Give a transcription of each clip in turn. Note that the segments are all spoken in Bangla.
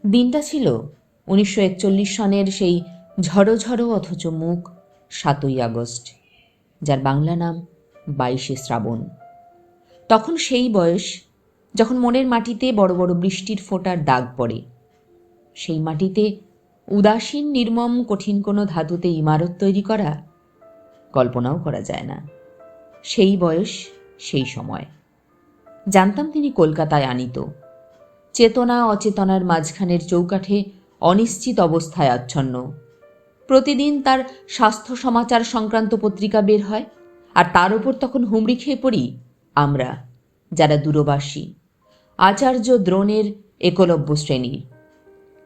দিনটা ছিল 1941 সনের সেই ঝড়ো ঝড়ো অথচ মুখ 7ই আগস্ট, যার বাংলা নাম 22শে শ্রাবণ। তখন সেই বয়স যখন মনের মাটিতে বড় বড় বৃষ্টির ফোঁটার দাগ পড়ে। সেই মাটিতে উদাসীন নির্মম কঠিন কোনো ধাতুতে ইমারত তৈরি করা কল্পনাও করা যায় না। সেই বয়স, সেই সময়। জানতাম তিনি কলকাতায় আনিত, চেতনা অচেতনার মাঝখানের চৌকাঠে অনিশ্চিত অবস্থায় আচ্ছন্ন। প্রতিদিন তার স্বাস্থ্য সমাচার সংক্রান্ত পত্রিকা বের হয়, আর তার ওপর তখন হুমড়ি খেয়ে পড়ি আমরা, যারা দূরবাসী, আচার্য দ্রোণের একলব্য শ্রেণীর।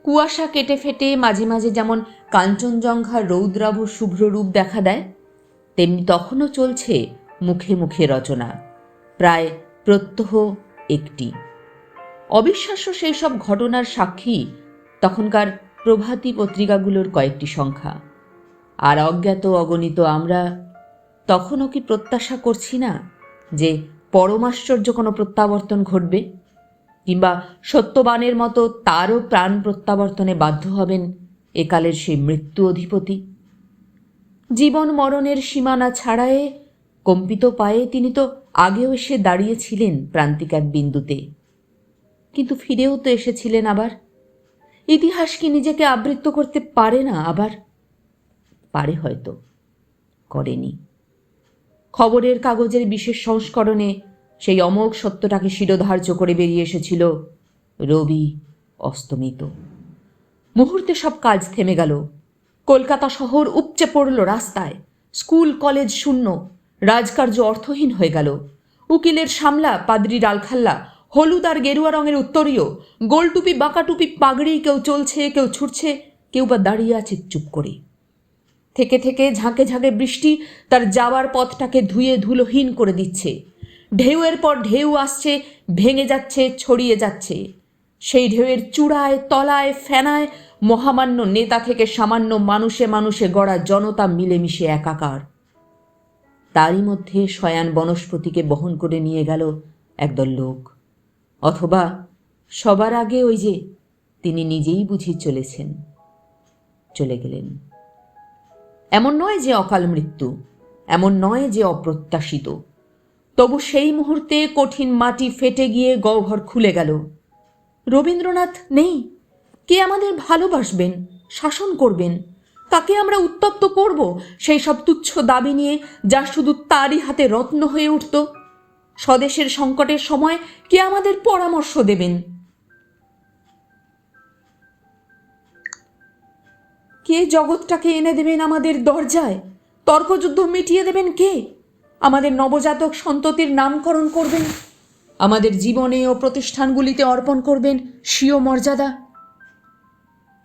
কুয়াশা কেটে ফেটে মাঝে মাঝে যেমন কাঞ্চনজঙ্ঘার রৌদ্রাভ শুভ্র রূপ দেখা দেয়, তেমনি তখনও চলছে মুখে মুখে রচনা, প্রায় প্রত্যহ একটি। অবিশ্বাস্য সেই সব ঘটনার সাক্ষী তখনকার প্রভাতী পত্রিকাগুলোর কয়েকটি সংখ্যা। আর অজ্ঞাত অগণিত আমরা তখনও কি প্রত্যাশা করছি না যে পরমাশ্চর্য কোনো প্রত্যাবর্তন ঘটবে, কিংবা সত্যবানের মতো তারও প্রাণ প্রত্যাবর্তনে বাধ্য হবেন একালের সেই মৃত্যু অধিপতি? জীবন মরণের সীমানা ছাড়ায়ে কম্পিত পায়ে তিনি তো আগেও এসে দাঁড়িয়েছিলেন প্রান্তিক এক বিন্দুতে, কিন্তু ফিরেও তো এসেছিলেন আবার। ইতিহাস কি নিজেকে আবৃত্ত করতে পারে না আবার? পারে হয়তো, করেনি। খবরের কাগজের বিশেষ সংস্করণে সেই অমোঘ সত্যটাকে শিরোধার্য করে বেরিয়ে এসেছিল, রবি অস্তমিত। মুহূর্তে সব কাজ থেমে গেল। কলকাতা শহর উপচে পড়ল রাস্তায়, স্কুল কলেজ শূন্য, রাজকার্য অর্থহীন হয়ে গেল। উকিলের সামলা, পাদ্রির আলখাল্লা, হলুদ আর গেরুয়া রঙের উত্তরীয়, গোলটুপি বাঁকাটুপি পাগড়ি, কেউ চলছে, কেউ ছুটছে, কেউ বা দাঁড়িয়ে আছে চুপ করে। থেকে থেকে ঝাঁকে ঝাঁকে বৃষ্টি তার যাওয়ার পথটাকে ধুয়ে ধুলোহীন করে দিচ্ছে। ঢেউয়ের পর ঢেউ আসছে, ভেঙে যাচ্ছে, ছড়িয়ে যাচ্ছে। সেই ঢেউয়ের চূড়ায়, তলায়, ফেনায় মহামান্য নেতা থেকে সামান্য মানুষে মানুষে গড়া জনতা মিলেমিশে একাকার। তারই মধ্যে শয়ান বনস্পতিকে বহন করে নিয়ে গেল একদল লোক। অথবা সবার আগে ওই যে তিনি নিজেই বুঝি চলেছেন, চলে গেলেন। এমন নয় যে অকাল মৃত্যু, এমন নয় যে অপ্রত্যাশিত। তবু সেই মুহূর্তে কঠিন মাটি ফেটে গিয়ে গহ্বর খুলে গেল। রবীন্দ্রনাথ নেই। কে আমাদের ভালোবাসবেন, শাসন করবেন? কাকে আমরা উত্তপ্ত করব সেই সব তুচ্ছ দাবি নিয়ে, যা শুধু তারই হাতে রত্ন হয়ে উঠত? স্বদেশের সংকটের সময় কে আমাদের পরামর্শ দেবেন? কে জগৎটাকে এনে দেবেন আমাদের দরজায়? তর্কযুদ্ধ মিটিয়ে দেবেন কে? আমাদের নবজাতক সন্ততির নামকরণ করবেন? আমাদের জীবনে ও প্রতিষ্ঠানগুলিতে অর্পণ করবেন স্বীয় মর্যাদা?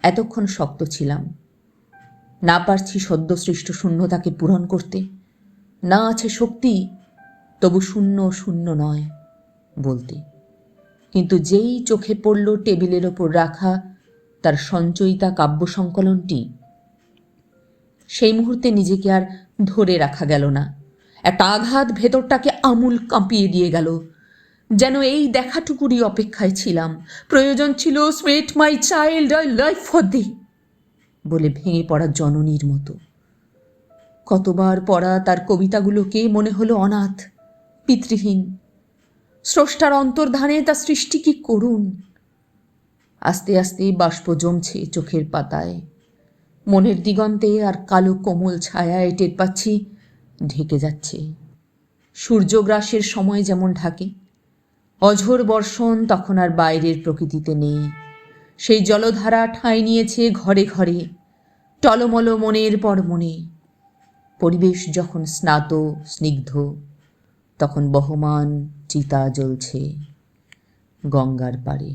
এতক্ষণ শক্ত ছিলাম, না পারছি সদ্যসৃষ্ট শূন্যতাকে পূরণ করতে। না আছে শক্তি, তবু শূন্য শূন্য নয় বলতে। কিন্তু যেই চোখে পড়ল টেবিলের ওপর রাখা তার সঞ্চয়িতা কাব্য সংকলনটি, সেই মুহূর্তে নিজেকে আর ধরে রাখা গেল না। একটা আঘাত ভেতরটাকে আমূল কাঁপিয়ে দিয়ে গেল। যেন এই দেখাটুকুরই অপেক্ষায় ছিলাম। প্রয়োজন ছিল স্মেট my child, I life for the বলে ভেঙে পড়া জননীর মতো। কতবার পড়া তার কবিতাগুলোকে মনে হলো অনাথ, পিতৃহীন। স্রষ্টার অন্তর্ধানে তার সৃষ্টি কি করুণ। আস্তে আস্তে বাষ্প জমছে চোখের পাতায়, মনের দিগন্তে আর কালো কোমল ছায়ায় টের পাচ্ছি ঢেকে যাচ্ছে। সূর্যগ্রাসের সময় যেমন ঢাকে, অঝোর বর্ষণ তখন আর বাইরের প্রকৃতিতে নেই। সেই জলধারা ঠাঁই নিয়েছে ঘরে ঘরে, টলমল মনের পর মনে। পরিবেশ যখন স্নাত স্নিগ্ধ, তখন বহমান চিতা জ্বলছে গঙ্গার পাড়ে।